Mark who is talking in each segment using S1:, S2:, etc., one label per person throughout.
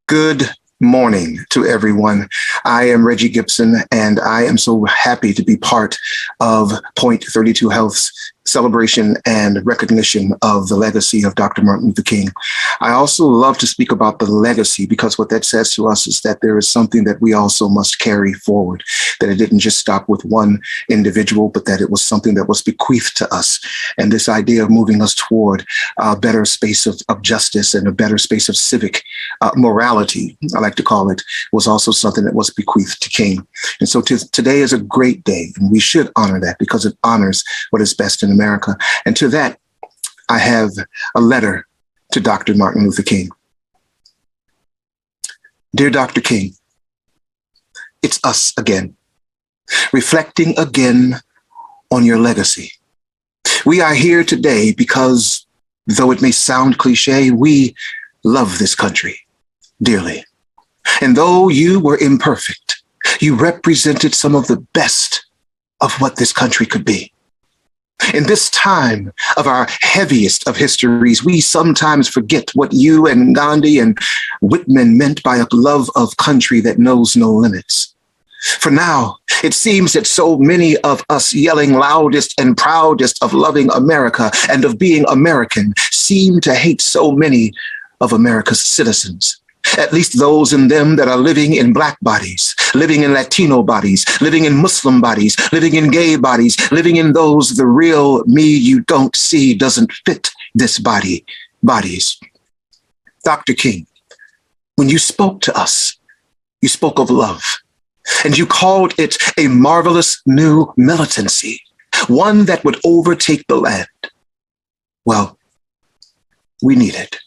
S1: Good morning to everyone. I am Regie Gibson, and I am so happy to be part of Point32 Health's celebration and recognition of the legacy of Dr. Martin Luther King. I also love to speak about the legacy because what that says to us is that there is something that we also must carry forward, that it didn't just stop with one individual, but that it was something that was bequeathed to us. And this idea of moving us toward a better space of justice and a better space of civic morality, I like to call it, was also something that was bequeathed to King. And so today is a great day, and we should honor that because it honors what is best in America. And to that, I have a letter to Dr. Martin Luther King. Dear Dr. King, it's us again, reflecting again on your legacy. We are here today because, though it may sound cliche, we love this country dearly. And though you were imperfect, you represented some of the best of what this country could be. In this time of our heaviest of histories, we sometimes forget what you and Gandhi and Whitman meant by a love of country that knows no limits. For now, it seems that so many of us yelling loudest and proudest of loving America and of being American seem to hate so many of America's citizens. At least those in them that are living in Black bodies, living in Latino bodies, living in Muslim bodies, living in gay bodies, living in those the real me you don't see doesn't fit this bodies. Dr. King, when you spoke to us, you spoke of love, and you called it a marvelous new militancy, one that would overtake the land. Well, we need it.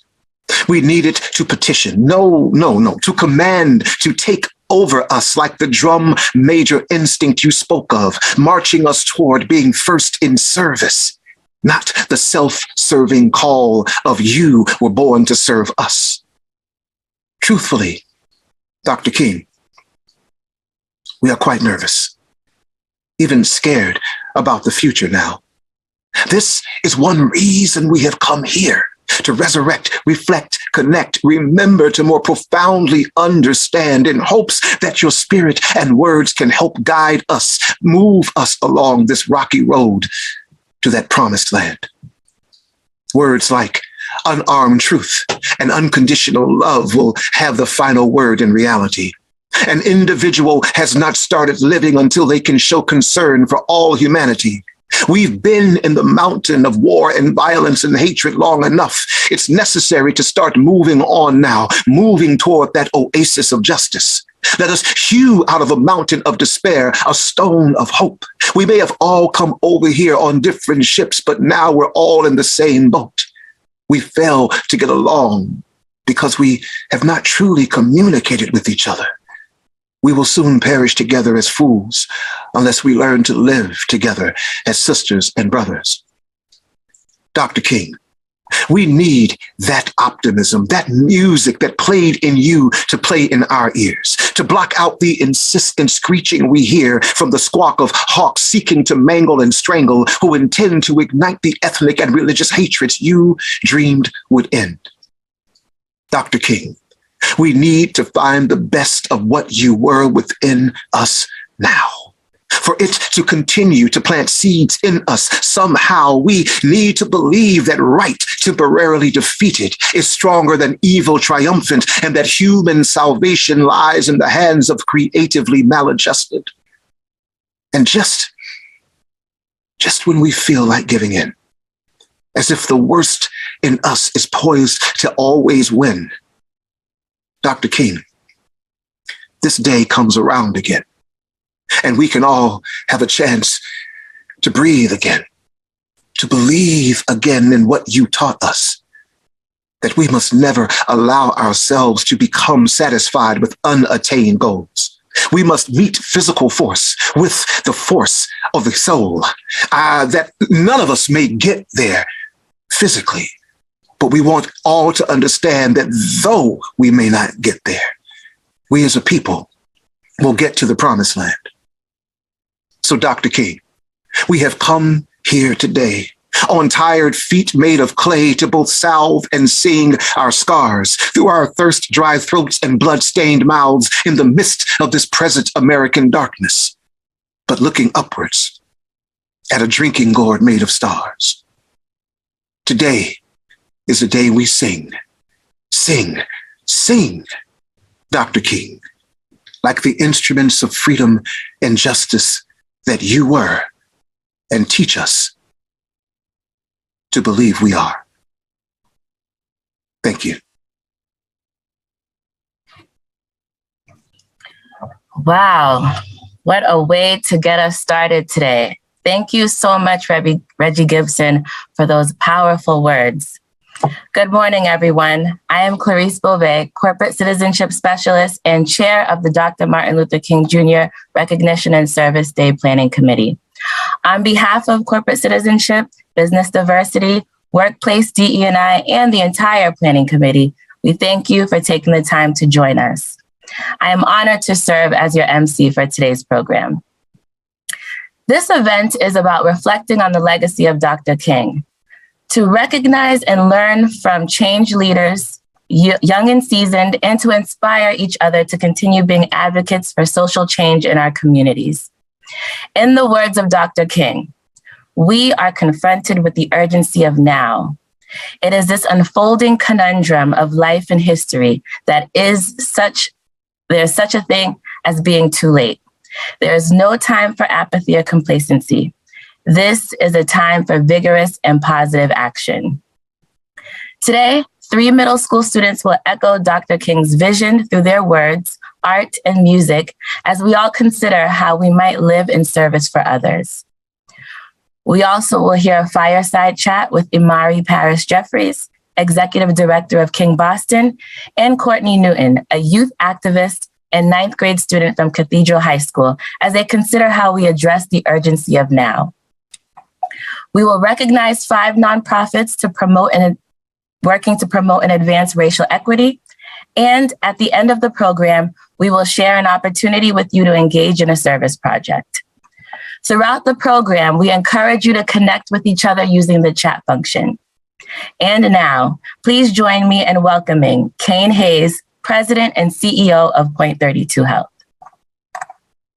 S1: We need it to petition, to command, to take over us like the drum major instinct you spoke of, marching us toward being first in service, not the self-serving call of you were born to serve us. Truthfully, Dr. King, we are quite nervous, even scared about the future now. This is one reason we have come here. To resurrect, reflect, connect, remember to more profoundly understand in hopes that your spirit and words can help guide us, move us along this rocky road to that promised land. Words like unarmed truth and unconditional love will have the final word in reality. An individual has not started living until they can show concern for all humanity. We've been in the mountain of war and violence and hatred long enough. It's necessary to start moving on now, moving toward that oasis of justice. Let us hew out of a mountain of despair a stone of hope. We may have all come over here on different ships, but now we're all in the same boat. We fail to get along because we have not truly communicated with each other. We will soon perish together as fools unless we learn to live together as sisters and brothers. Dr. King, we need that optimism, that music that played in you to play in our ears, to block out the insistent screeching we hear from the squawk of hawks seeking to mangle and strangle who intend to ignite the ethnic and religious hatreds you dreamed would end. Dr. King, we need to find the best of what you were within us now. For it to continue to plant seeds in us somehow, we need to believe that right temporarily defeated is stronger than evil triumphant, and that human salvation lies in the hands of creatively maladjusted. And just when we feel like giving in, as if the worst in us is poised to always win, Dr. King, this day comes around again, and we can all have a chance to breathe again, to believe again in what you taught us, that we must never allow ourselves to become satisfied with unattained goals. We must meet physical force with the force of the soul, that none of us may get there physically. But we want all to understand that though we may not get there, we as a people will get to the promised land. So Dr. King, We have come here today on tired feet made of clay to both salve and sing our scars through our thirst-dry throats and blood-stained mouths in the midst of this present American darkness, but looking upwards at a drinking gourd made of stars. Today is the day we sing, sing, sing, Dr. King, like the instruments of freedom and justice that you were, and teach us to believe we are. Thank you.
S2: Wow, what a way to get us started today. Thank you so much, Regie Gibson, for those powerful words. Good morning, everyone. I am Clarice Beauvais, Corporate Citizenship Specialist and Chair of the Dr. Martin Luther King Jr. Recognition and Service Day Planning Committee. On behalf of corporate citizenship, business diversity, workplace DE&I, and the entire planning committee, we thank you for taking the time to join us. I am honored to serve as your MC for today's program. This event is about reflecting on the legacy of Dr. King, to recognize and learn from change leaders, young and seasoned, and to inspire each other to continue being advocates for social change in our communities. In the words of Dr. King, we are confronted with the urgency of now. It is this unfolding conundrum of life and history that there's such a thing as being too late. There is no time for apathy or complacency. This is a time for vigorous and positive action. Today, 3 middle school students will echo Dr. King's vision through their words, art, and music as we all consider how we might live in service for others. We also will hear a fireside chat with Imari Paris Jeffries, Executive Director of King Boston, and Courtney Newton, a youth activist and 9th grade student from Cathedral High School, as they consider how we address the urgency of now. We will recognize 5 nonprofits working to promote and advance racial equity. And at the end of the program, we will share an opportunity with you to engage in a service project. Throughout the program, we encourage you to connect with each other using the chat function. And now, please join me in welcoming Kane Hayes, President and CEO of Point32 Health.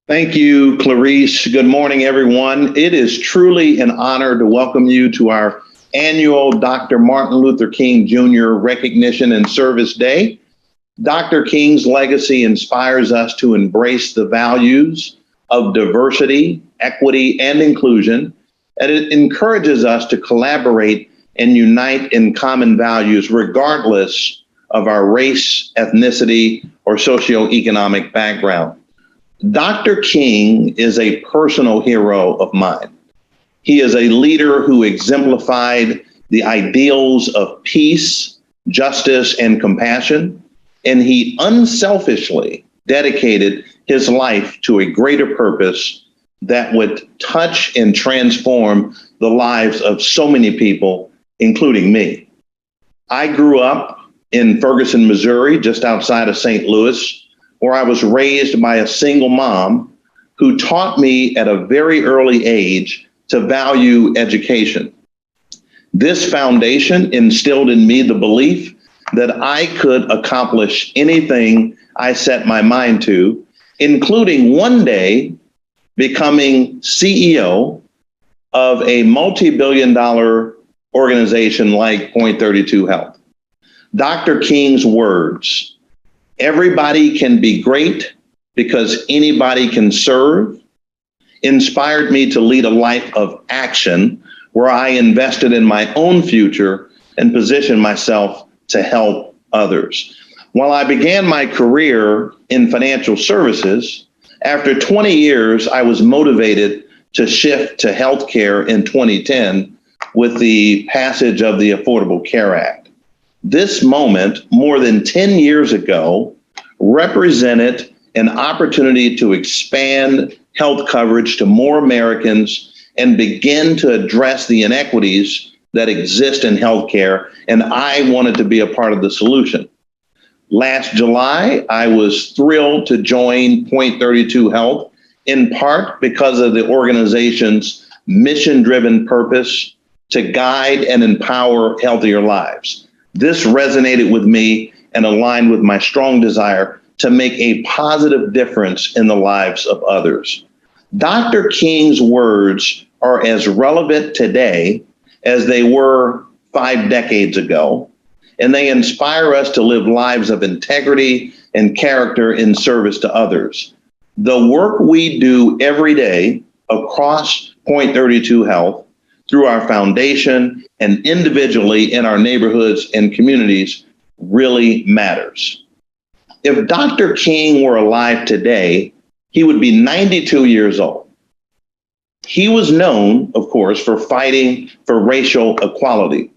S3: Thank you, Clarice. Good morning, everyone. It is truly an honor to welcome you to our annual Dr. Martin Luther King Jr. Recognition and Service Day. Dr. King's legacy inspires us to embrace the values of diversity, equity, and inclusion, and it encourages us to collaborate and unite in common values regardless of our race, ethnicity, or socioeconomic background. Dr. King is a personal hero of mine. He is a leader who exemplified the ideals of peace, justice, and compassion, and he unselfishly dedicated his life to a greater purpose that would touch and transform the lives of so many people, including me. I grew up in Ferguson, Missouri, just outside of St. Louis, where I was raised by a single mom who taught me at a very early age to value education. This foundation instilled in me the belief that I could accomplish anything I set my mind to, including one day becoming CEO of a multi-billion-dollar organization like Point32 Health. Dr. King's words, "Everybody can be great because anybody can serve," inspired me to lead a life of action where I invested in my own future and positioned myself to help others. While I began my career in financial services, after 20 years, I was motivated to shift to healthcare in 2010 with the passage of the Affordable Care Act. This moment, more than 10 years ago, represented an opportunity to expand health coverage to more Americans and begin to address the inequities that exist in healthcare, and I wanted to be a part of the solution. Last July, I was thrilled to join Point32 Health, in part because of the organization's mission-driven purpose to guide and empower healthier lives. This resonated with me and aligned with my strong desire to make a positive difference in the lives of others. Dr. King's words are as relevant today as they were 5 decades ago, and they inspire us to live lives of integrity and character in service to others. The work we do every day across Point32 Health, through our foundation and individually in our neighborhoods and communities, really matters. If Dr. King were alive today, he would be 92 years old. He was known, of course, for fighting for racial equality.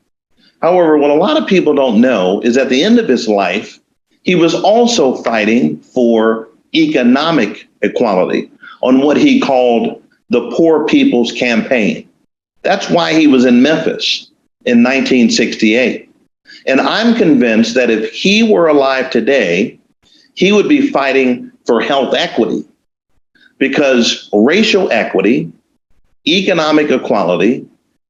S3: However, what a lot of people don't know is at the end of his life, he was also fighting for economic equality on what he called the Poor People's Campaign. That's why he was in Memphis in 1968. And I'm convinced that if he were alive today, he would be fighting for health equity, because racial equity, economic equality,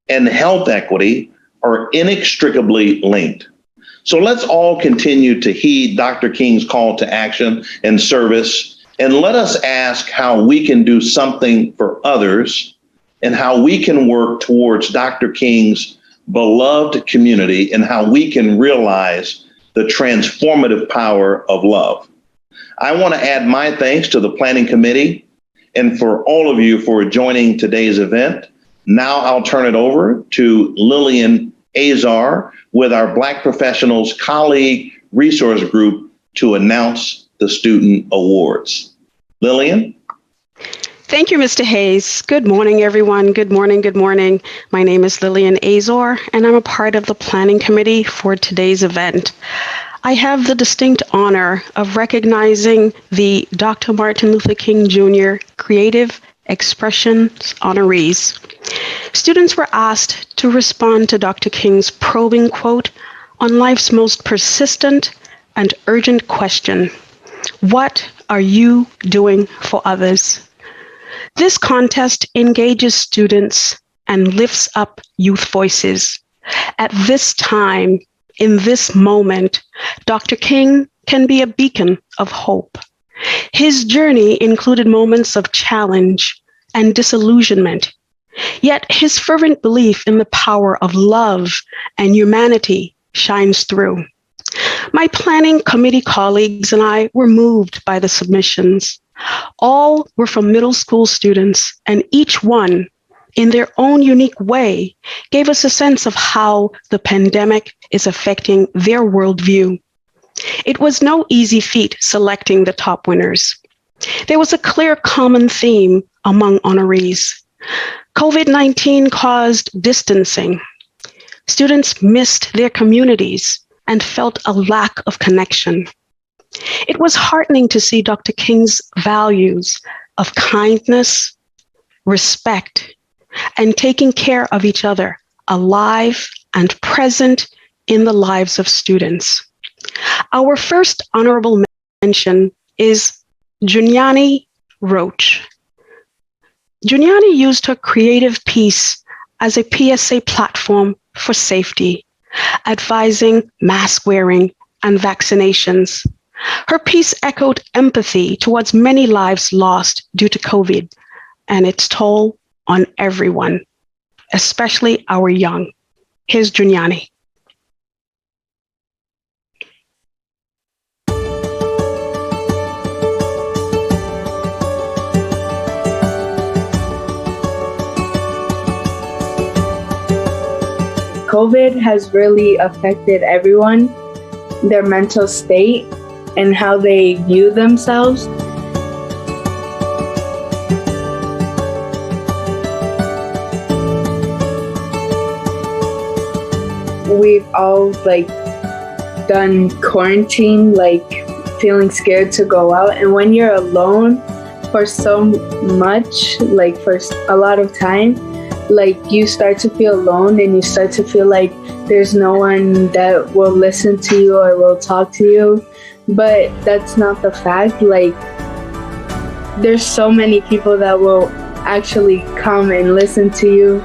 S3: and health equity are inextricably linked. So let's all continue to heed Dr. King's call to action and service, and let us ask how we can do something for others and how we can work towards Dr. King's beloved community and how we can realize the transformative power of love. I want to add my thanks to the planning committee and for all of you for joining today's event. Now I'll turn it over to Lillian Azar with our Black Professionals Colleague Resource Group to announce the student awards. Lillian?
S4: Thank you, Mr. Hayes. Good morning, everyone. Good morning. Good morning. My name is Lillian Azar, and I'm a part of the planning committee for today's event. I have the distinct honor of recognizing the Dr. Martin Luther King Jr. Creative Expressions honorees. Students were asked to respond to Dr. King's probing quote on life's most persistent and urgent question: what are you doing for others? This contest engages students and lifts up youth voices. At this time, in this moment, Dr. King can be a beacon of hope. His journey included moments of challenge and disillusionment, yet his fervent belief in the power of love and humanity shines through. My planning committee colleagues and I were moved by the submissions. All were from middle school students, and each one, in their own unique way, gave us a sense of how the pandemic is affecting their worldview. It was no easy feat selecting the top winners. There was a clear common theme among honorees. COVID-19 caused distancing. Students missed their communities and felt a lack of connection. It was heartening to see Dr. King's values of kindness, respect, and taking care of each other alive and present in the lives of students. Our first honorable mention is Junyani Roach. Junyani used her creative piece as a PSA platform for safety, advising mask wearing and vaccinations. Her piece echoed empathy towards many lives lost due to COVID and its toll on everyone, especially our young. Here's Junyani.
S5: COVID has really affected everyone, their mental state, and how they view themselves. We've all done quarantine, feeling scared to go out. And when you're alone for so much, for a lot of time, you start to feel alone, and you start to feel like there's no one that will listen to you or will talk to you. But that's not the fact. There's so many people that will actually come and listen to you.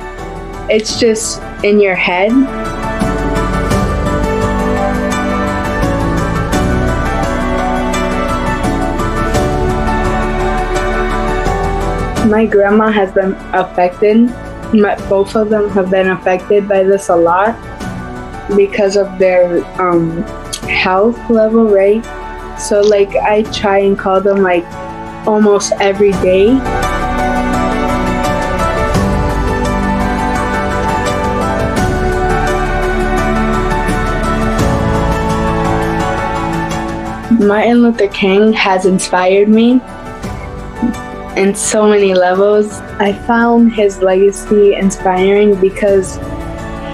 S5: It's just in your head. My grandma has been affected. Both of them have been affected by this a lot because of their health level, right? So like I try and call them like almost every day. Martin Luther King has inspired me in so many levels. I found his legacy inspiring because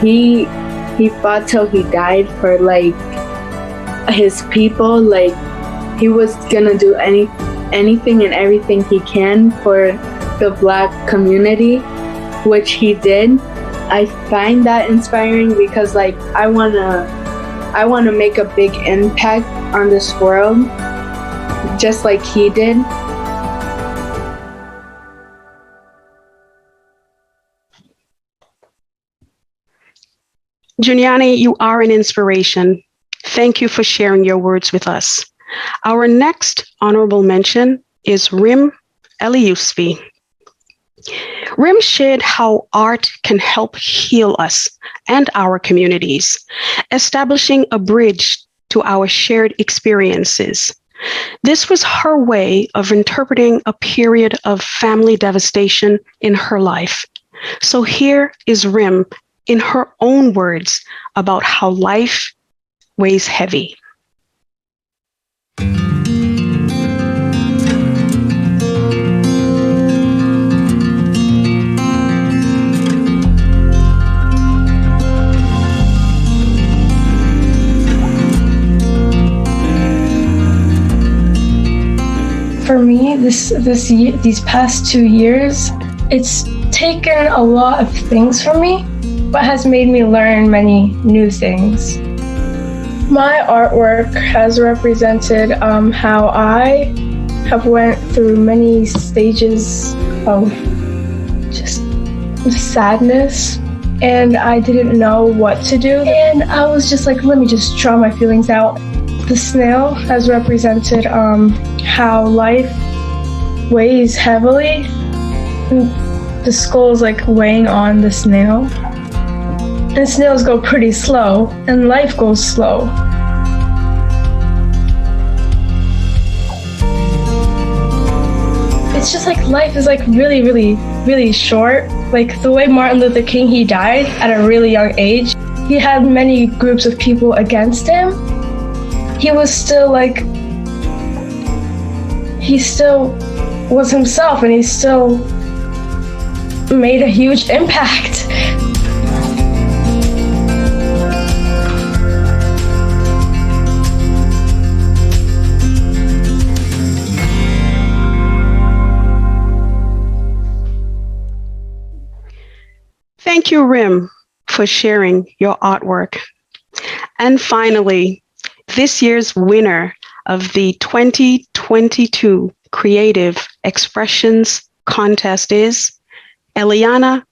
S5: he fought till he died for like his people. Like he was gonna do anything and everything he can for the Black community, which he did. I find that inspiring because like I wanna make a big impact on this world just like he did.
S4: Giuliani, you are an inspiration. Thank you for sharing your words with us. Our next honorable mention is Rim Eliusvi. Rim shared how art can help heal us and our communities, establishing a bridge to our shared experiences. This was her way of interpreting a period of family devastation in her life. So here is Rim in her own words about how life weighs heavy.
S6: For me, these past 2 years, it's taken a lot of things from me, but has made me learn many new things. My artwork has represented how I have went through many stages of just sadness, and I didn't know what to do. And I was just like, let me just draw my feelings out. The snail has represented how life weighs heavily. And the skull is like weighing on the snail. And snails go pretty slow, and life goes slow. It's just like life is like really, really, really short. Like the way Martin Luther King, he died at a really young age. He had many groups of people against him. He was still like, he still was himself, and he still made a huge impact.
S4: Thank you, Rim, for sharing your artwork. And finally, this year's winner of the 2022 Creative Expressions Contest is Eliana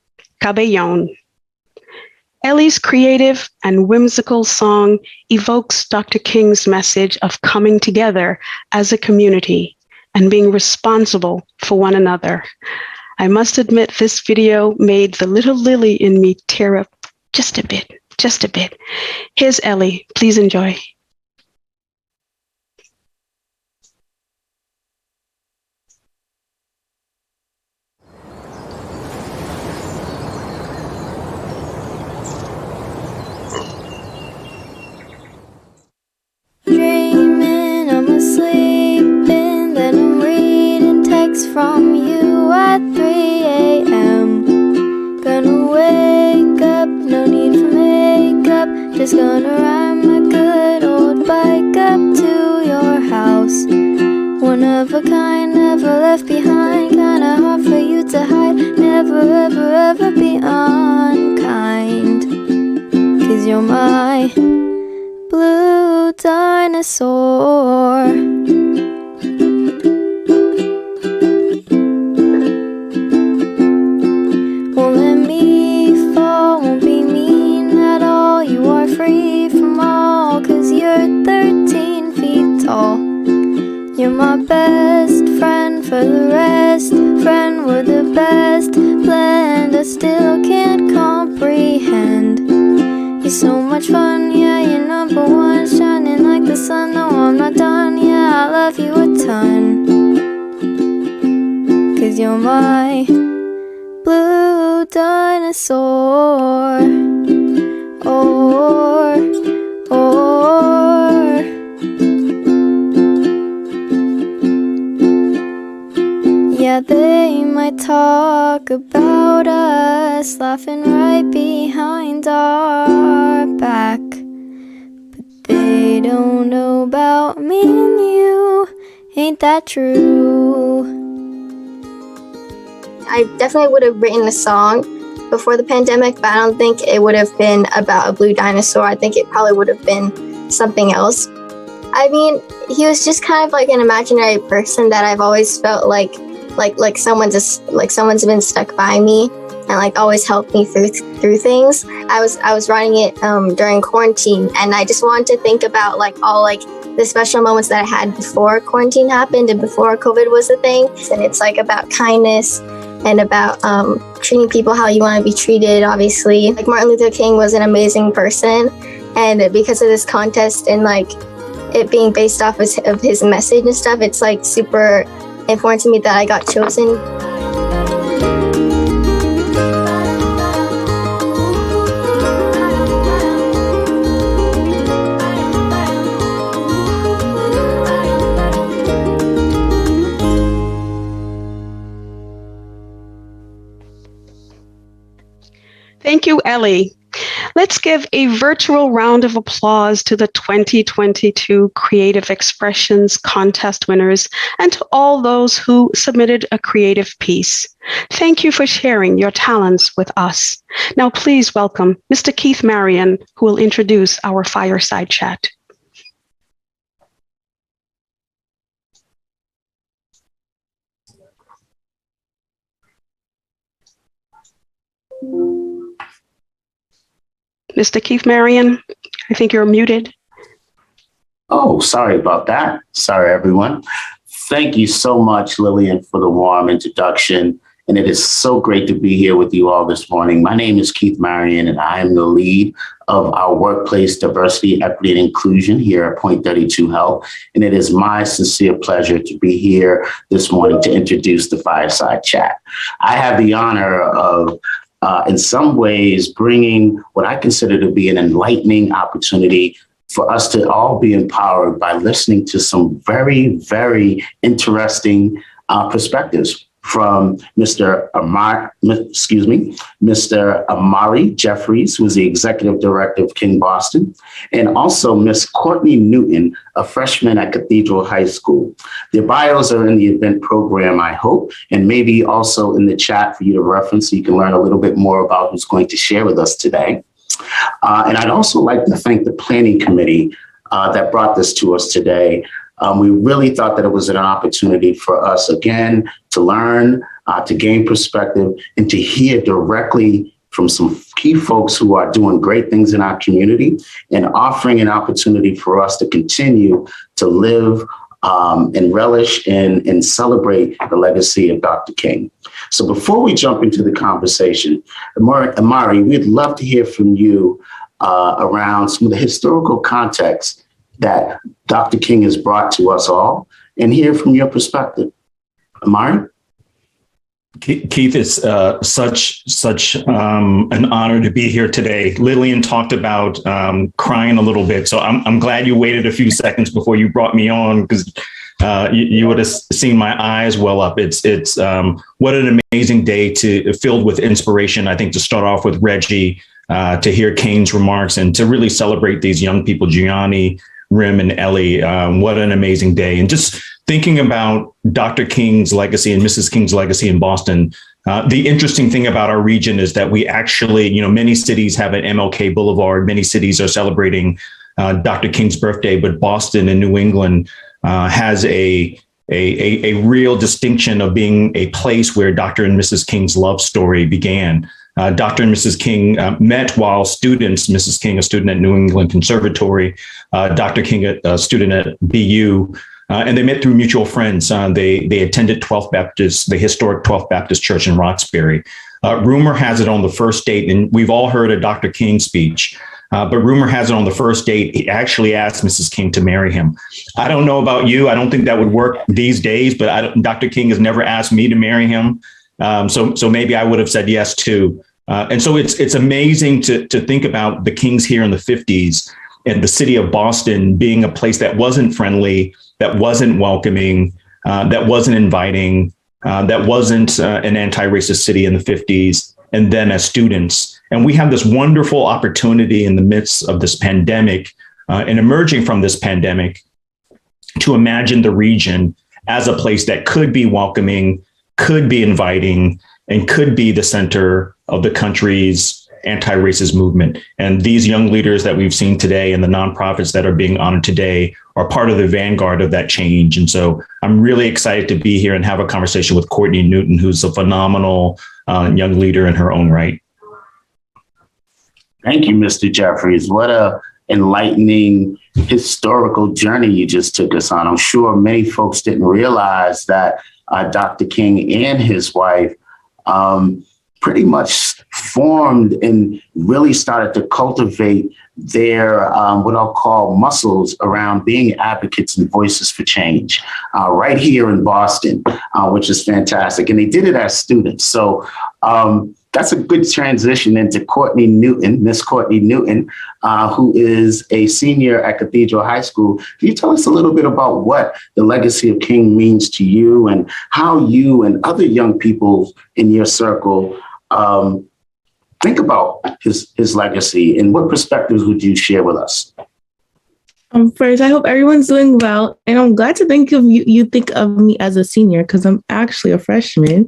S4: Cabellon. Ellie's creative and whimsical song evokes Dr. King's message of coming together as a community and being responsible for one another. I must admit, this video made the little Lily in me tear up just a bit. Here's Ellie, please enjoy.
S7: Dreaming, I'm asleep, and then I'm reading texts from you at 3 a.m. Gonna wake up, no need for makeup, just gonna ride my good old bike up to your house. One of a kind, never left behind, kinda hard for you to hide. Never ever ever be unkind, 'cause you're my blue dinosaur. and we're the best blend I still can't comprehend. You're so much fun, yeah, you're number one, shining like the sun. No, I'm not done, yeah, I love you a ton. 'Cause you're my blue dinosaur. Or yeah, they might talk about us, laughing right behind our back, but they don't know about me and you. Ain't that true?
S8: I definitely would have written a song before the pandemic, but I don't think it would have been about a blue dinosaur. I think it probably would have been something else. I mean, he was just kind of like an imaginary person that I've always felt like someone's been stuck by me and like always helped me through things. I was writing it during quarantine, and I just wanted to think about like all like the special moments that I had before quarantine happened and before COVID was a thing. And it's like about kindness and about treating people how you want to be treated, obviously. Like Martin Luther King was an amazing person, and because of this contest and like it being based off of his message and stuff, it's like super important to me that I got chosen.
S4: Thank you, Ellie. Let's give a virtual round of applause to the 2022 Creative Expressions Contest winners and to all those who submitted a creative piece. Thank you for sharing your talents with us. Now, please welcome Mr. Keith Marion, who will introduce our fireside chat. Mr. Keith Marion, I think you're muted.
S9: Oh, sorry about that. Sorry, everyone. Thank you so much, Lillian, for the warm introduction. And it is so great to be here with you all this morning. My name is Keith Marion, and I am the lead of our workplace diversity, equity, and inclusion here at Point32 Health. And it is my sincere pleasure to be here this morning to introduce the fireside chat. I have the honor of in some ways, bringing what I consider to be an enlightening opportunity for us to all be empowered by listening to some very, very interesting perspectives from Mr. Imari Jeffries, who is the Executive Director of King Boston, and also Miss Courtney Newton, a freshman at Cathedral High School. Their bios are in the event program, I hope, and maybe also in the chat for you to reference so you can learn a little bit more about who's going to share with us today. And I'd also like to thank the planning committee that brought this to us today. We really thought that it was an opportunity for us, again, to learn, to gain perspective, and to hear directly from some key folks who are doing great things in our community and offering an opportunity for us to continue to live and relish and celebrate the legacy of Dr. King. So before we jump into the conversation, Imari, we'd love to hear from you around some of the historical context that Dr. King has brought to us all and hear from your perspective. Imari?
S10: Keith, it's such an honor to be here today. Lillian talked about crying a little bit, so I'm glad you waited a few seconds before you brought me on, because you would have seen my eyes well up. It's what an amazing day filled with inspiration. I think to start off with Regie, to hear Kane's remarks and to really celebrate these young people, Gianni, Rim, and Ellie. What an amazing day. And just thinking about Dr. King's legacy and Mrs. King's legacy in Boston, the interesting thing about our region is that we actually, many cities have an MLK Boulevard. Many cities are celebrating Dr. King's birthday, but Boston and New England has a real distinction of being a place where Dr. and Mrs. King's love story began. Dr. and Mrs. King met while students, Mrs. King, a student at New England Conservatory, Dr. King, a student at BU, And they met through mutual friends. They attended 12th Baptist, the historic 12th Baptist Church in Roxbury. Rumor has it on the first date, and we've all heard a Dr. King speech, but rumor has it on the first date, he actually asked Mrs. King to marry him. I don't know about you. I don't think that would work these days, but Dr. King has never asked me to marry him. So maybe I would have said yes too. And so it's amazing to think about the Kings here in the 50s and the city of Boston being a place that wasn't friendly, that wasn't welcoming, that wasn't inviting, that wasn't an anti-racist city in the 50s, and then as students. And we have this wonderful opportunity in the midst of this pandemic and emerging from this pandemic to imagine the region as a place that could be welcoming, could be inviting, and could be the center of the country's anti-racist movement. And these young leaders that we've seen today and the nonprofits that are being honored today are part of the vanguard of that change. And so I'm really excited to be here and have a conversation with Courtney Newton, who's a phenomenal young leader in her own right.
S9: Thank you, Mr. Jeffries. What a enlightening historical journey you just took us on. I'm sure many folks didn't realize that Dr. King and his wife pretty much formed and really started to cultivate their what I'll call muscles around being advocates and voices for change right here in Boston, which is fantastic. And they did it as students. So that's a good transition into Courtney Newton, Miss Courtney Newton, who is a senior at Cathedral High School. Can you tell us a little bit about what the legacy of King means to you and how you and other young people in your circle think about his legacy, and what perspectives would you share with us?
S11: First, I hope everyone's doing well, and I'm glad to think of you. You think of me as a senior because I'm actually a freshman.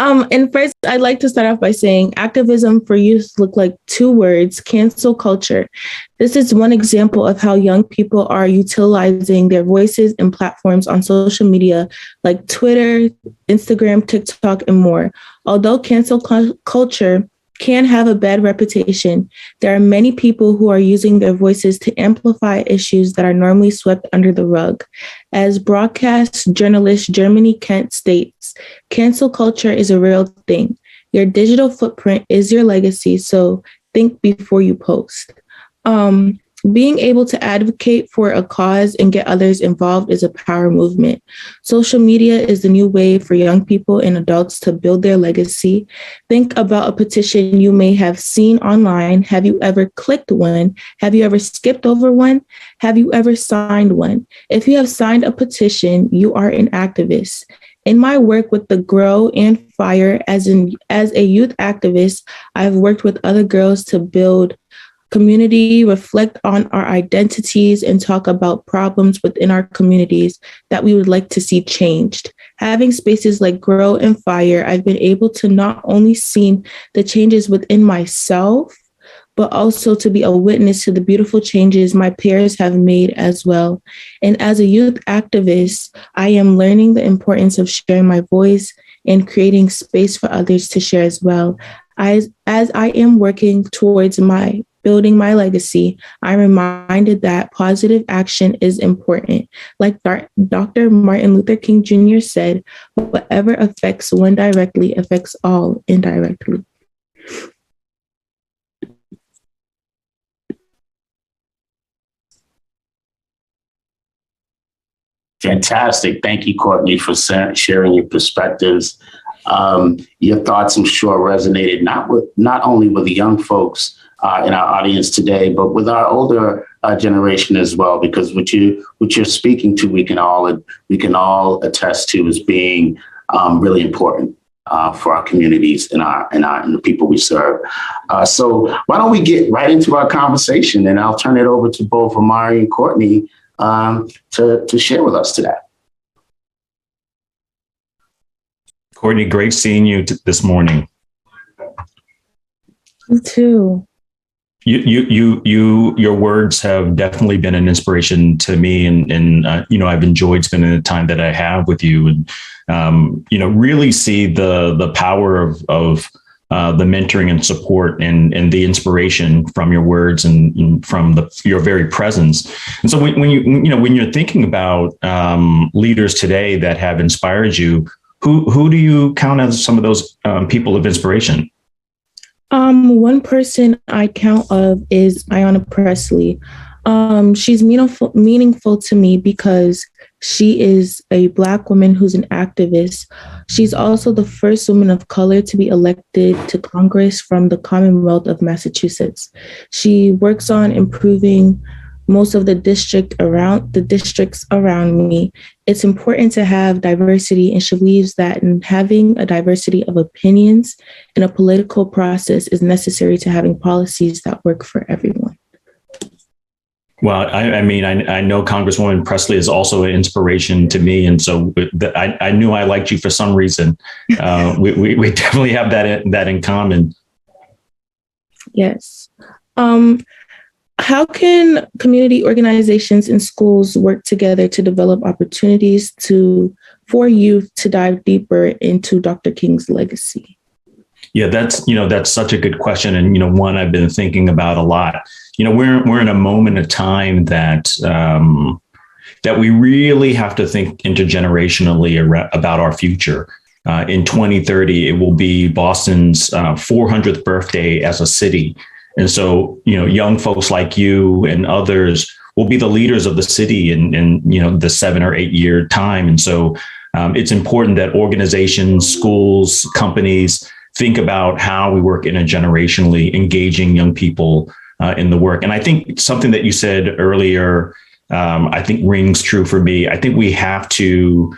S11: And first, I'd like to start off by saying activism for youth look like two words: cancel culture. This is one example of how young people are utilizing their voices and platforms on social media like Twitter, Instagram, TikTok, and more. Although cancel culture can have a bad reputation, there are many people who are using their voices to amplify issues that are normally swept under the rug. As broadcast journalist Germany Kent states, cancel culture is a real thing. Your digital footprint is your legacy, so think before you post. Being able to advocate for a cause and get others involved is a power movement. Social media is the new way for young people and adults to build their legacy. Think about a petition you may have seen online. Have you ever clicked one? Have you ever skipped over one? Have you ever signed one? If you have signed a petition, you are an activist. In my work with the Grow and Fire as a youth activist, I've worked with other girls to build community, reflect on our identities, and talk about problems within our communities that we would like to see changed. Having spaces like Grow and Fire, I've been able to not only see the changes within myself, but also to be a witness to the beautiful changes my peers have made as well. And as a youth activist, I am learning the importance of sharing my voice and creating space for others to share as well. As I am working towards building my legacy, I'm reminded that positive action is important. Like Dr. Martin Luther King Jr. said, whatever affects one directly affects all indirectly.
S9: Fantastic. Thank you, Courtney, for sharing your perspectives. Your thoughts, I'm sure, resonated not only with the young folks in our audience today, but with our older generation as well, because what you're speaking to, we can all attest to as being really important for our communities and the people we serve. So why don't we get right into our conversation, and I'll turn it over to both Imari and Courtney to share with us today.
S10: Courtney, great seeing you this morning.
S11: You too.
S10: Your words have definitely been an inspiration to me, and I've enjoyed spending the time that I have with you, and really see the power of the mentoring and support and the inspiration from your words and from your very presence. And so when you're thinking about leaders today that have inspired you, who do you count as some of those people of inspiration?
S11: One person I count of is Ayanna Presley. She's meaningful to me because she is a Black woman who's an activist. She's also the first woman of color to be elected to Congress from the Commonwealth of Massachusetts. She works on improving most of the districts around me. It's important to have diversity, and she believes that in having a diversity of opinions in a political process is necessary to having policies that work for everyone.
S10: Well, I mean, I know Congresswoman Presley is also an inspiration to me. And so I knew I liked you for some reason. We definitely have that in common.
S11: Yes. How can community organizations and schools work together to develop opportunities for youth to dive deeper into Dr. King's legacy?
S10: Yeah, that's such a good question. And, one I've been thinking about a lot. We're in a moment of time that we really have to think intergenerationally about our future. In 2030, it will be Boston's 400th birthday as a city. And so, young folks like you and others will be the leaders of the city in the 7 or 8 year time. And so it's important that organizations, schools, companies think about how we work intergenerationally, engaging young people in the work. And I think something that you said earlier, I think rings true for me. I think we have to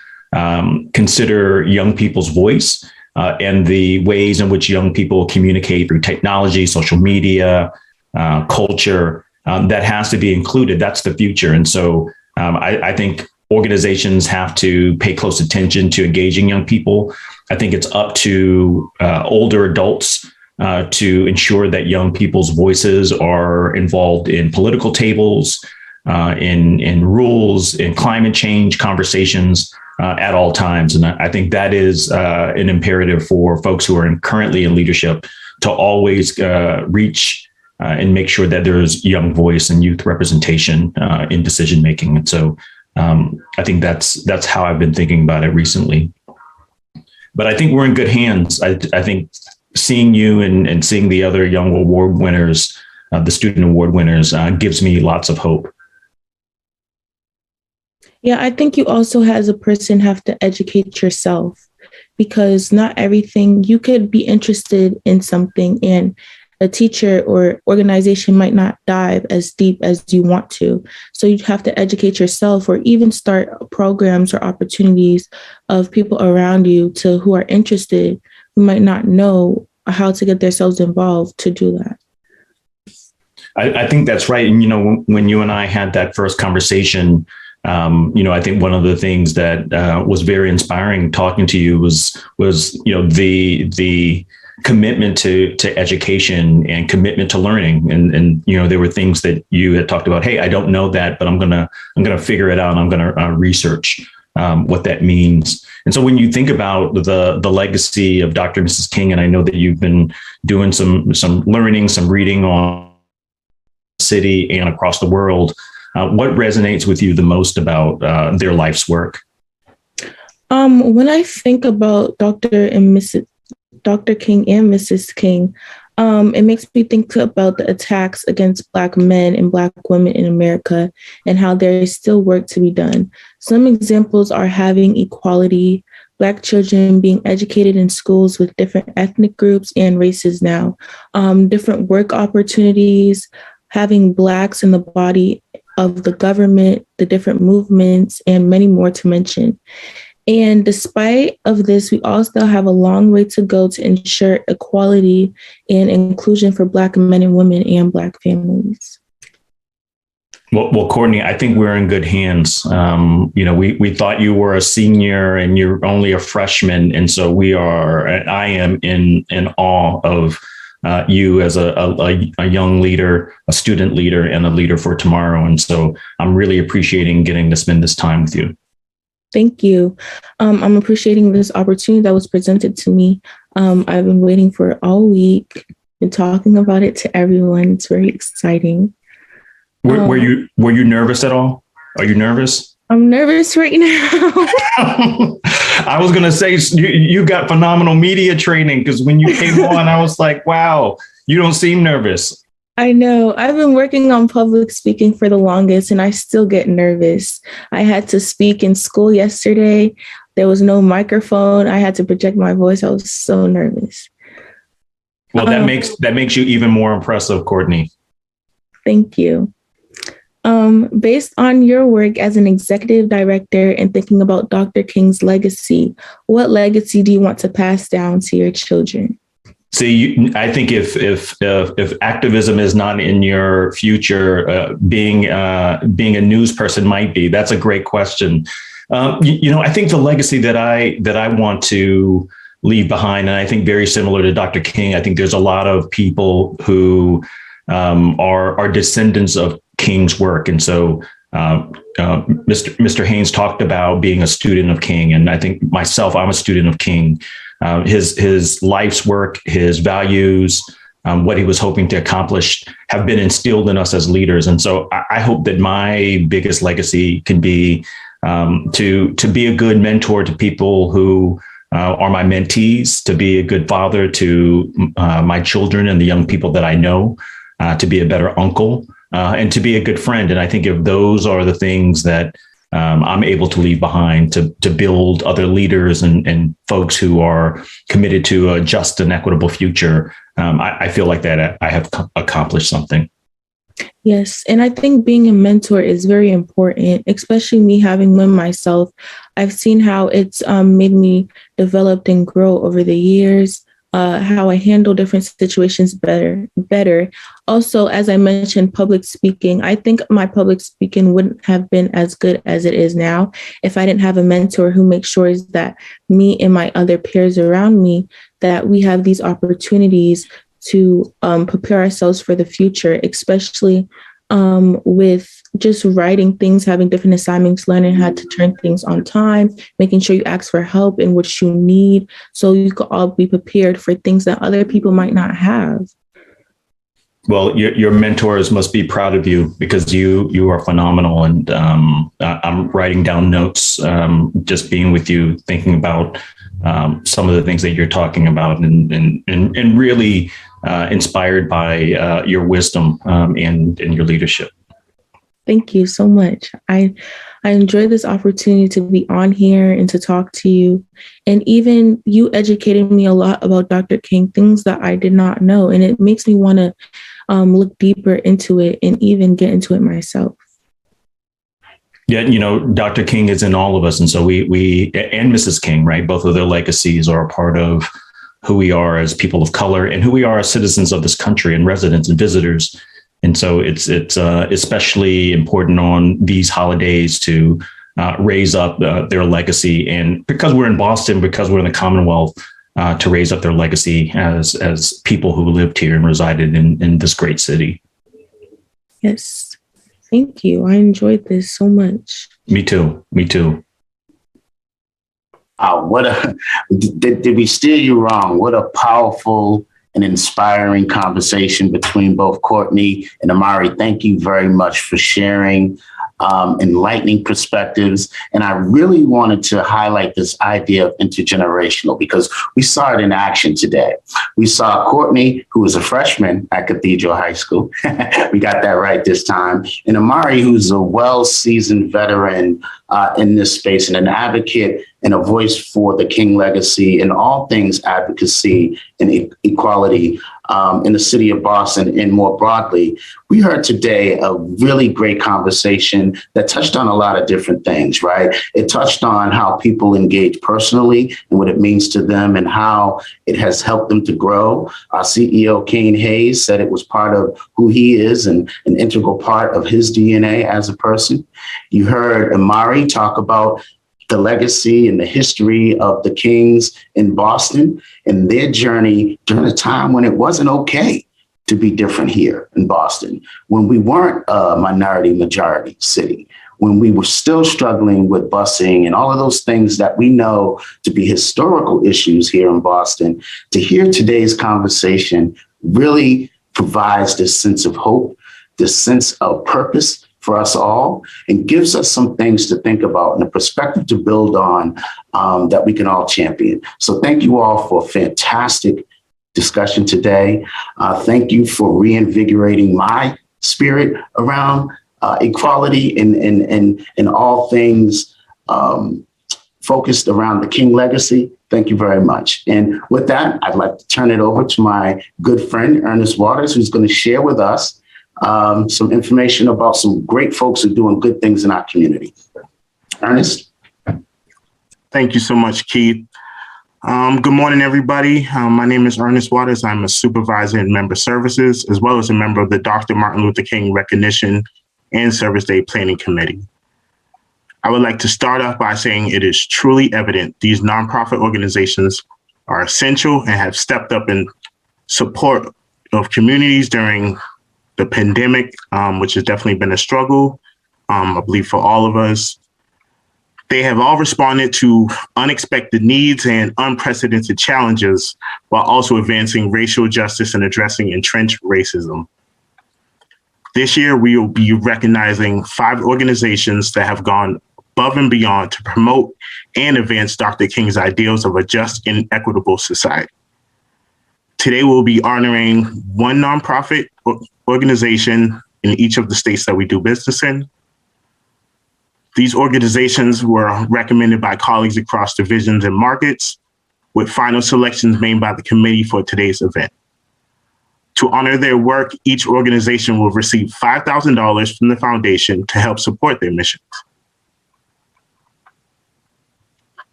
S10: consider young people's voice and the ways in which young people communicate through technology, social media, culture. That has to be included. That's the future. And so I think organizations have to pay close attention to engaging young people. I think it's up to older adults to ensure that young people's voices are involved in political tables, in rules, in climate change conversations at all times. And I think that is an imperative for folks who are currently in leadership to always reach and make sure that there's young voice and youth representation in decision making. And so I think that's how I've been thinking about it recently. But I think we're in good hands. I think seeing you and seeing the other young award winners, the student award winners, gives me lots of hope.
S11: Yeah, I think you also, as a person, have to educate yourself, because not everything, you could be interested in something and a teacher or organization might not dive as deep as you want to. So you have to educate yourself, or even start programs or opportunities of people around you who are interested, who might not know how to get themselves involved to do that.
S10: I think that's right. And, when you and I had that first conversation, I think one of the things that was very inspiring talking to you was the commitment to education and commitment to learning. And there were things that you had talked about. Hey, I don't know that, but I'm gonna figure it out. I'm gonna research what that means. And so when you think about the legacy of Dr. and Mrs. King, and I know that you've been doing some learning, some reading on the city and across the world, what resonates with you the most about their life's work?
S11: When I think about Dr. King and Mrs. King, it makes me think about the attacks against Black men and Black women in America and how there is still work to be done. Some examples are having equality, Black children being educated in schools with different ethnic groups and races now, different work opportunities, having Blacks in the body of the government, the different movements, and many more to mention. And despite of this, we all still have a long way to go to ensure equality and inclusion for Black men and women and Black families.
S10: Well, Courtney, I think we're in good hands. We thought you were a senior and you're only a freshman. And so I am in awe of you as a young leader, a student leader, and a leader for tomorrow. And so I'm really appreciating getting to spend this time with you.
S11: Thank you. I'm appreciating this opportunity that was presented to me. I've been waiting for it all week and talking about it to everyone. It's very exciting.
S10: Were you nervous at all? Are you nervous?
S11: I'm nervous right now.
S10: I was going to say you got phenomenal media training, because when you came on, I was like, wow, you don't seem nervous.
S11: I know. I've been working on public speaking for the longest, and I still get nervous. I had to speak in school yesterday. There was no microphone. I had to project my voice. I was so nervous.
S10: Well, that makes you even more impressive, Courtney.
S11: Thank you. Based on your work as an executive director and thinking about Dr. King's legacy, what legacy do you want to pass down to your children?
S10: See, I think if activism is not in your future, being a news person might be. That's a great question. I think the legacy that I want to leave behind, and I think very similar to Dr. King, I think there's a lot of people who are descendants of King's work. And so Mr. Haynes talked about being a student of King. And I think myself, I'm a student of King. His life's work, his values, what he was hoping to accomplish have been instilled in us as leaders. And so I hope that my biggest legacy can be to be a good mentor to people who are my mentees, to be a good father to my children and the young people that I know, to be a better uncle, and to be a good friend. And I think if those are the things that I'm able to leave behind to build other leaders and folks who are committed to a just and equitable future, I feel like that I have accomplished something.
S11: Yes. And I think being a mentor is very important, especially me having one myself. I've seen how it's made me develop and grow over the years, how I handle different situations better. Also, as I mentioned, public speaking, I think my public speaking wouldn't have been as good as it is now if I didn't have a mentor who makes sure that me and my other peers around me, that we have these opportunities to prepare ourselves for the future, especially with just writing things, having different assignments, learning how to turn things on time, making sure you ask for help in which you need, so you could all be prepared for things that other people might not have.
S10: Well, your mentors must be proud of you, because you are phenomenal. And I'm writing down notes, just being with you, thinking about some of the things that you're talking about, and really inspired by your wisdom and your leadership.
S11: Thank you so much. I enjoyed this opportunity to be on here and to talk to you. And even you educated me a lot about Dr. King, things that I did not know. And it makes me want to look deeper into it and even get into it myself.
S10: Yeah, Dr. King is in all of us. And so we and Mrs. King, right? Both of their legacies are a part of who we are as people of color and who we are as citizens of this country and residents and visitors. And so it's especially important on these holidays to raise up their legacy. And because we're in Boston, because we're in the Commonwealth, to raise up their legacy as people who lived here and resided in this great city.
S11: Yes. Thank you. I enjoyed this so much.
S10: Me too.
S9: Did we steer you wrong? What a powerful and inspiring conversation between both Courtney and Imari. Thank you very much for sharing enlightening perspectives. And I really wanted to highlight this idea of intergenerational, because we saw it in action today. We saw Courtney, who was a freshman at Cathedral High School. We got that right this time. And Imari, who's a well-seasoned veteran in this space and an advocate and a voice for the King legacy and all things advocacy and equality in the city of Boston and more broadly. We heard today a really great conversation that touched on a lot of different things, right? It touched on how people engage personally and what it means to them and how it has helped them to grow. Our CEO, Kane Hayes, said it was part of who he is and an integral part of his DNA as a person. You heard Imari talk about the legacy and the history of the Kings in Boston and their journey during a time when it wasn't okay to be different here in Boston, when we weren't a minority majority city, when we were still struggling with busing and all of those things that we know to be historical issues here in Boston, to hear today's conversation really provides this sense of hope, this sense of purpose for us all, and gives us some things to think about and a perspective to build on that we can all champion. So thank you all for a fantastic discussion today. Thank you for reinvigorating my spirit around equality and all things focused around the King legacy. Thank you very much. And with that, I'd like to turn it over to my good friend, Ernest Waters, who's going to share with us some information about some great folks who are doing good things in our community. Ernest?
S12: Thank you so much, Keith. Good morning, everybody. My name is Ernest Waters. I'm a supervisor in member services, as well as a member of the Dr. Martin Luther King Recognition and Service Day Planning Committee. I would like to start off by saying it is truly evident these nonprofit organizations are essential and have stepped up in support of communities during the pandemic, which has definitely been a struggle, I believe, for all of us. They have all responded to unexpected needs and unprecedented challenges while also advancing racial justice and addressing entrenched racism. This year, we will be recognizing 5 organizations that have gone above and beyond to promote and advance Dr. King's ideals of a just and equitable society. Today, we'll be honoring 1 nonprofit organization in each of the states that we do business in. These organizations were recommended by colleagues across divisions and markets, with final selections made by the committee for today's event. To honor their work, each organization will receive $5,000 from the foundation to help support their missions.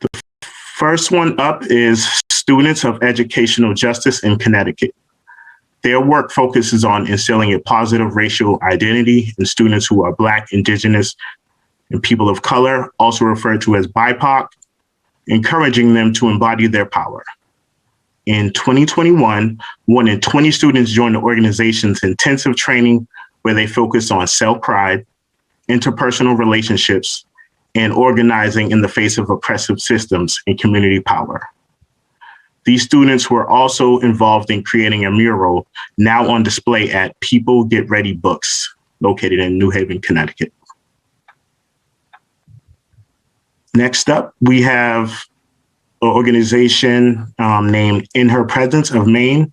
S12: The first one up is Students of Educational Justice in Connecticut. Their work focuses on instilling a positive racial identity in students who are Black, Indigenous, and people of color, also referred to as BIPOC, encouraging them to embody their power. In 2021, more than 20 students joined the organization's intensive training where they focused on self-pride, interpersonal relationships, and organizing in the face of oppressive systems and community power. These students were also involved in creating a mural now on display at People Get Ready Books, located in New Haven, Connecticut. Next up, we have an organization named In Her Presence of Maine.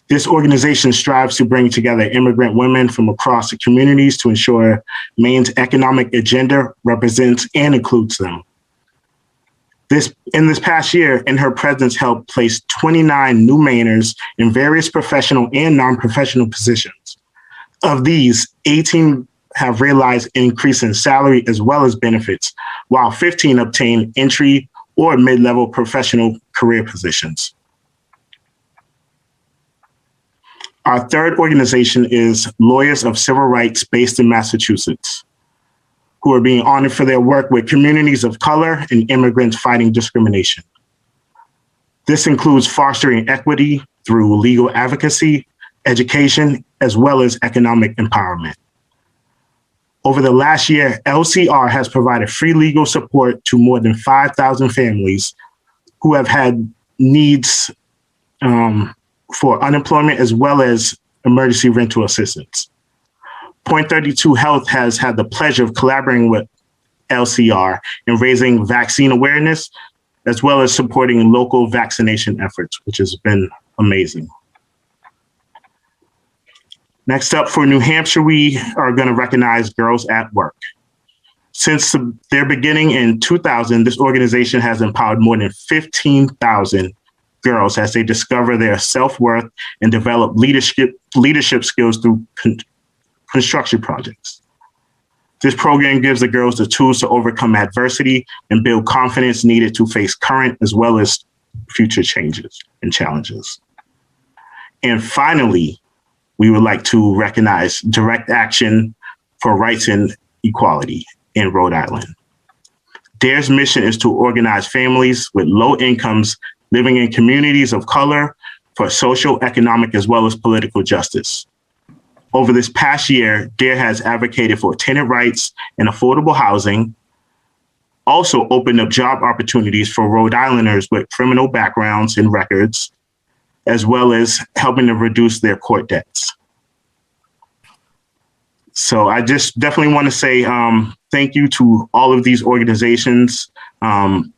S12: This organization strives to bring together immigrant women from across the communities to ensure Maine's economic agenda represents and includes them. In this past year, In Her Presence helped place 29 new Mainers in various professional and non-professional positions. Of these, 18 have realized an increase in salary as well as benefits, while 15 obtained entry or mid-level professional career positions. Our third organization is Lawyers of Civil Rights based in Massachusetts, who are being honored for their work with communities of color and immigrants fighting discrimination. This includes fostering equity through legal advocacy, education, as well as economic empowerment. Over the last year, LCR has provided free legal support to more than 5,000 families who have had needs for unemployment as well as emergency rental assistance. Point32 Health has had the pleasure of collaborating with LCR in raising vaccine awareness, as well as supporting local vaccination efforts, which has been amazing. Next up for New Hampshire, we are going to recognize Girls at Work. Since their beginning in 2000, this organization has empowered more than 15,000 girls as they discover their self-worth and develop leadership skills through construction projects. This program gives the girls the tools to overcome adversity and build confidence needed to face current as well as future changes and challenges. And finally, we would like to recognize Direct Action for Rights and Equality in Rhode Island. Their mission is to organize families with low incomes living in communities of color for social, economic, as well as political justice. Over this past year, DARE has advocated for tenant rights and affordable housing, also opened up job opportunities for Rhode Islanders with criminal backgrounds and records, as well as helping to reduce their court debts. So I just definitely want to say thank you to all of these organizations and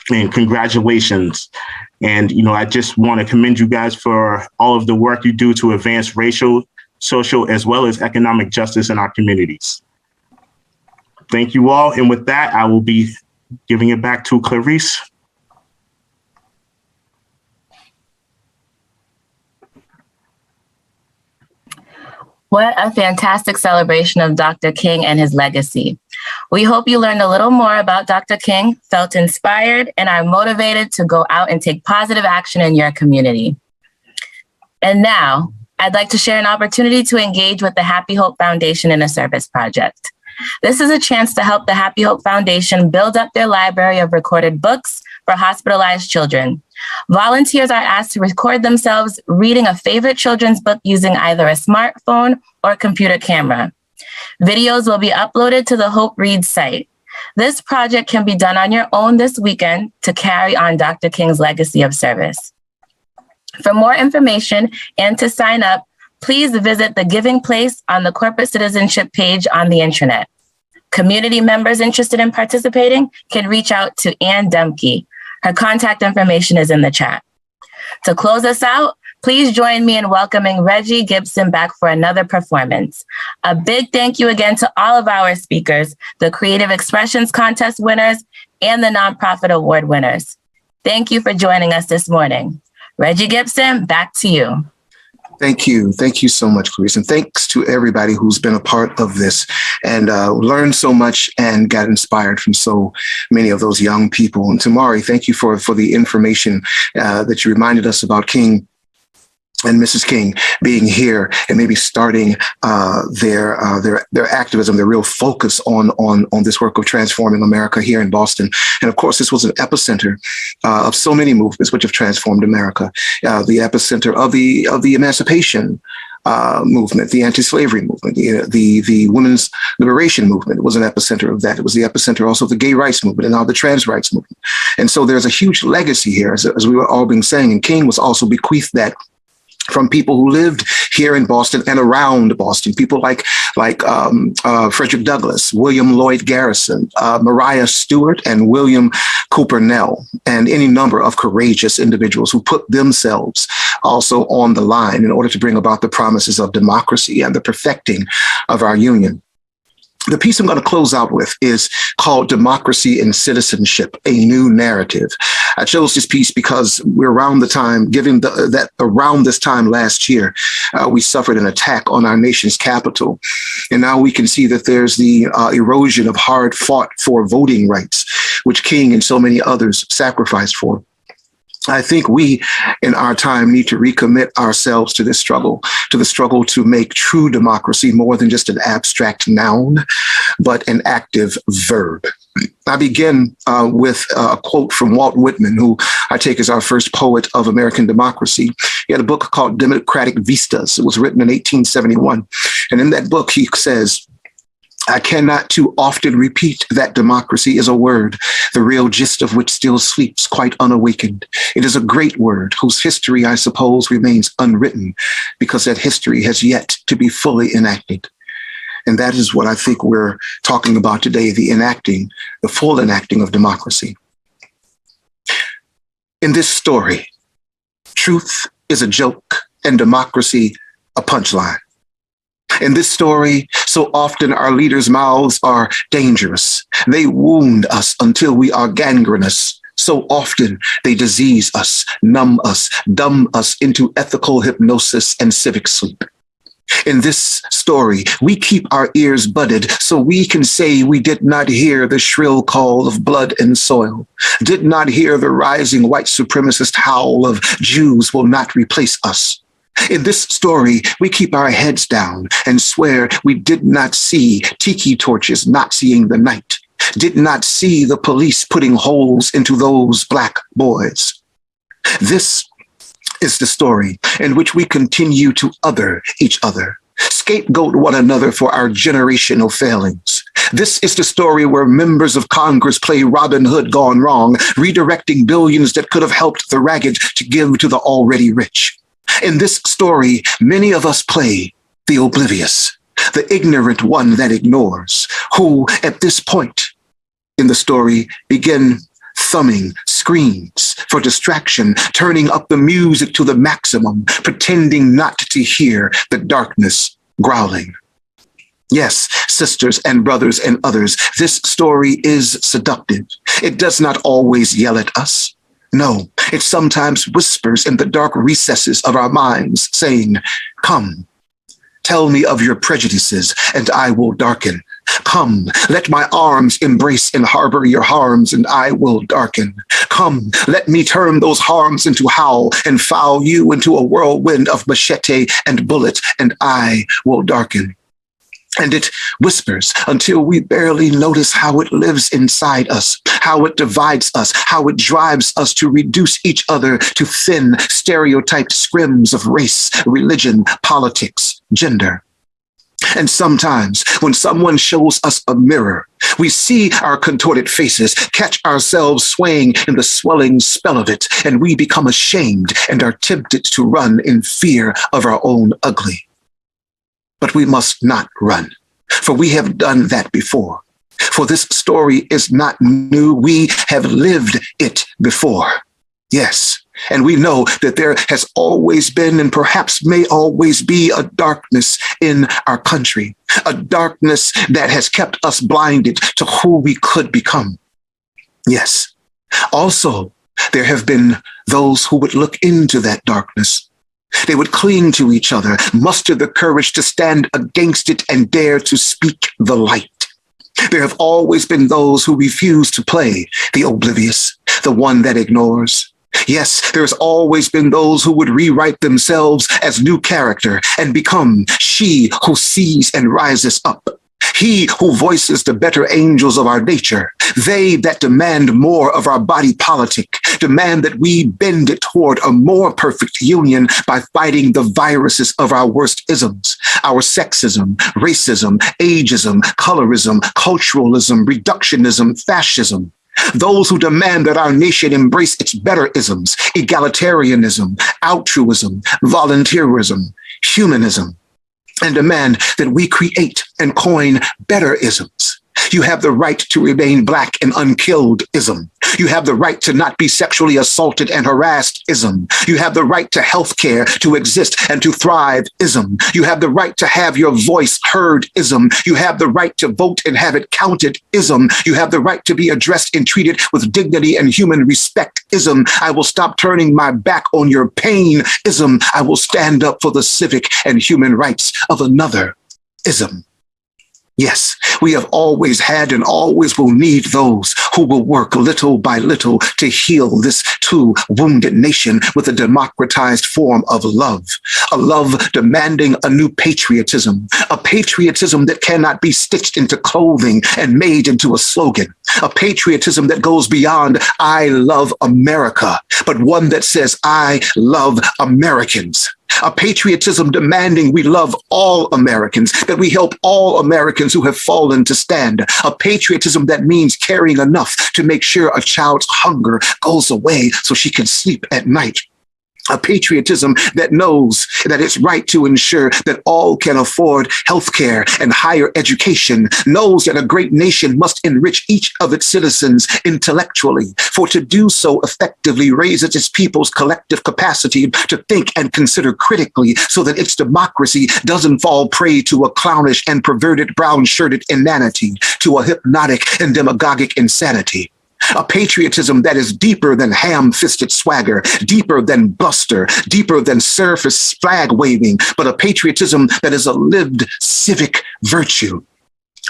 S12: congratulations. And, I just want to commend you guys for all of the work you do to advance racial, social, as well as economic justice in our communities. Thank you all. And with that, I will be giving it back to Clarice.
S2: What a fantastic celebration of Dr. King and his legacy. We hope you learned a little more about Dr. King, felt inspired, and are motivated to go out and take positive action in your community. And now, I'd like to share an opportunity to engage with the Happy Hope Foundation in a service project. This is a chance to help the Happy Hope Foundation build up their library of recorded books for hospitalized children. Volunteers are asked to record themselves reading a favorite children's book using either a smartphone or computer camera. Videos will be uploaded to the Hope Reads site. This project can be done on your own this weekend to carry on Dr. King's legacy of service. For more information and to sign up, please visit the Giving Place on the corporate citizenship page on the intranet. Community members interested in participating can reach out to Ann Demke. Her contact information is in the chat. To close us out, please join me in welcoming Regie Gibson back for another performance. A big thank you again to all of our speakers, the Creative Expressions Contest winners, and the Nonprofit Award winners. Thank you for joining us this morning. Regie Gibson, back to you.
S1: Thank you. Thank you so much, Clarice. And thanks to everybody who's been a part of this and learned so much and got inspired from so many of those young people. And Imari, thank you for the information that you reminded us about King and Mrs. King being here and maybe starting their activism, their real focus on this work of transforming America here in Boston. And of course, this was an epicenter of so many movements which have transformed America. The epicenter of the emancipation movement, the anti-slavery movement, the women's liberation movement was an epicenter of that. It was the epicenter also of the gay rights movement and now the trans rights movement. And so there's a huge legacy here, as we were all been saying, and King was also bequeathed that from people who lived here in Boston and around Boston, people like Frederick Douglass, William Lloyd Garrison, Mariah Stewart, and William Cooper Nell, and any number of courageous individuals who put themselves also on the line in order to bring about the promises of democracy and the perfecting of our union. The piece I'm going to close out with is called Democracy and Citizenship, a New Narrative. I chose this piece because we're around the time, around this time last year, we suffered an attack on our nation's capital. And now we can see that there's the erosion of hard fought for voting rights, which King and so many others sacrificed for. I think we, in our time, need to recommit ourselves to this struggle, to the struggle to make true democracy more than just an abstract noun, but an active verb. I begin with a quote from Walt Whitman, who I take as our first poet of American democracy. He had a book called Democratic Vistas. It was written in 1871. And in that book, he says, "I cannot too often repeat that democracy is a word, the real gist of which still sleeps quite unawakened. It is a great word whose history, I suppose, remains unwritten because that history has yet to be fully enacted." And that is what I think we're talking about today, the full enacting of democracy. In this story, truth is a joke and democracy a punchline. In this story, so often our leaders' mouths are dangerous. They wound us until we are gangrenous. So often they disease us, numb us, dumb us into ethical hypnosis and civic sleep. In this story, we keep our ears budded so we can say we did not hear the shrill call of blood and soil, did not hear the rising white supremacist howl of Jews will not replace us. In this story, we keep our heads down and swear we did not see tiki torches Naziing the night, did not see the police putting holes into those Black boys. This is the story in which we continue to other each other, scapegoat one another for our generational failings. This is the story where members of Congress play Robin Hood gone wrong, redirecting billions that could have helped the ragged to give to the already rich. In this story, many of us play the oblivious, the ignorant one that ignores, who at this point in the story begin thumbing screens for distraction, turning up the music to the maximum, pretending not to hear the darkness growling. Yes, sisters and brothers and others, this story is seductive. It does not always yell at us. No, it sometimes whispers in the dark recesses of our minds, saying, "Come, tell me of your prejudices, and I will darken. Come, let my arms embrace and harbor your harms, and I will darken. Come, let me turn those harms into howl and foul you into a whirlwind of machete and bullet, and I will darken." And it whispers until we barely notice how it lives inside us, how it divides us, how it drives us to reduce each other to thin, stereotyped scrims of race, religion, politics, gender. And sometimes when someone shows us a mirror, we see our contorted faces, catch ourselves swaying in the swelling spell of it, and we become ashamed and are tempted to run in fear of our own ugly. But we must not run, for we have done that before. For this story is not new. We have lived it before. Yes, and we know that there has always been and perhaps may always be a darkness in our country, a darkness that has kept us blinded to who we could become. Yes, also, there have been those who would look into that darkness. They would cling to each other, muster the courage to stand against it and dare to speak the light. There have always been those who refuse to play the oblivious, the one that ignores. Yes, there's always been those who would rewrite themselves as new character and become she who sees and rises up. He who voices the better angels of our nature, they that demand more of our body politic, demand that we bend it toward a more perfect union by fighting the viruses of our worst isms, our sexism, racism, ageism, colorism, culturalism, reductionism, fascism. Those who demand that our nation embrace its better isms, egalitarianism, altruism, volunteerism, humanism, and demand that we create and coin better isms. You have the right to remain Black and unkilled ism. You have the right to not be sexually assaulted and harassed ism. You have the right to health care, to exist and to thrive ism. You have the right to have your voice heard ism. You have the right to vote and have it counted ism. You have the right to be addressed and treated with dignity and human respect ism. I will stop turning my back on your pain ism. I will stand up for the civic and human rights of another ism. Yes, we have always had and always will need those who will work little by little to heal this too wounded nation with a democratized form of love, a love demanding a new patriotism, a patriotism that cannot be stitched into clothing and made into a slogan, a patriotism that goes beyond I love America, but one that says I love Americans. A patriotism demanding we love all Americans, that we help all Americans who have fallen to stand. A patriotism that means caring enough to make sure a child's hunger goes away so she can sleep at night. A patriotism that knows that it's right to ensure that all can afford healthcare and higher education, knows that a great nation must enrich each of its citizens intellectually, for to do so effectively raises its people's collective capacity to think and consider critically so that its democracy doesn't fall prey to a clownish and perverted brown-shirted inanity, to a hypnotic and demagogic insanity. A patriotism that is deeper than ham-fisted swagger, deeper than bluster, deeper than surface flag waving, but a patriotism that is a lived civic virtue,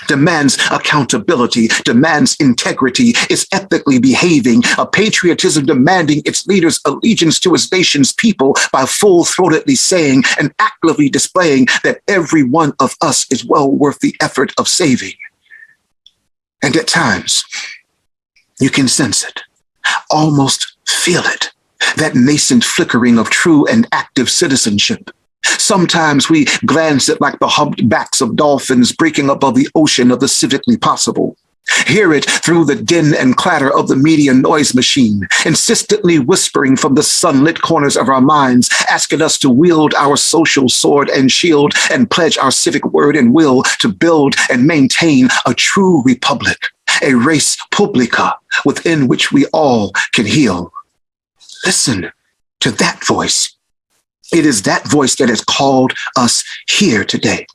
S1: demands accountability, demands integrity, is ethically behaving, a patriotism demanding its leaders' allegiance to its nation's people by full-throatedly saying and actively displaying that every one of us is well worth the effort of saving. And at times, you can sense it, almost feel it, that nascent flickering of true and active citizenship. Sometimes we glance at like the humped backs of dolphins breaking above the ocean of the civically possible. Hear it through the din and clatter of the media noise machine, insistently whispering from the sunlit corners of our minds, asking us to wield our social sword and shield and pledge our civic word and will to build and maintain a true republic, a res publica within which we all can heal. Listen to that voice. It is that voice that has called us here today.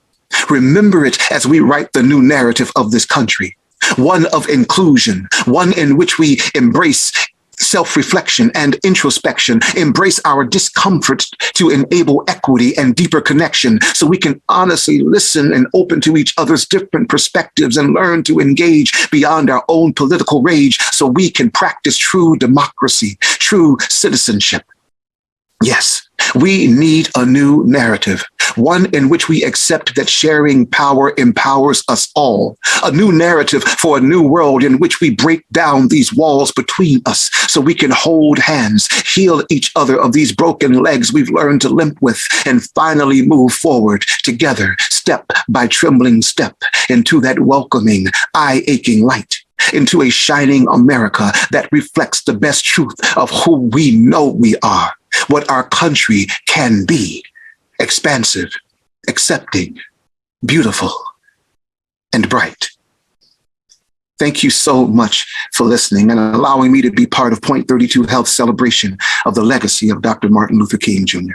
S1: Remember it as we write the new narrative of this country, one of inclusion, one in which we embrace self-reflection and introspection, embrace our discomfort to enable equity and deeper connection so we can honestly listen and open to each other's different perspectives and learn to engage beyond our own political rage so we can practice true democracy, true citizenship. Yes, we need a new narrative, one in which we accept that sharing power empowers us all, a new narrative for a new world in which we break down these walls between us so we can hold hands, heal each other of these broken legs we've learned to limp with, and finally move forward together, step by trembling step, into that welcoming, eye-aching light, into a shining America that reflects the best truth of who we know we are, what our country can be: expansive, accepting, beautiful, and bright. Thank you so much for listening and allowing me to be part of Point32 Health's celebration of the legacy of Dr. Martin Luther King Jr.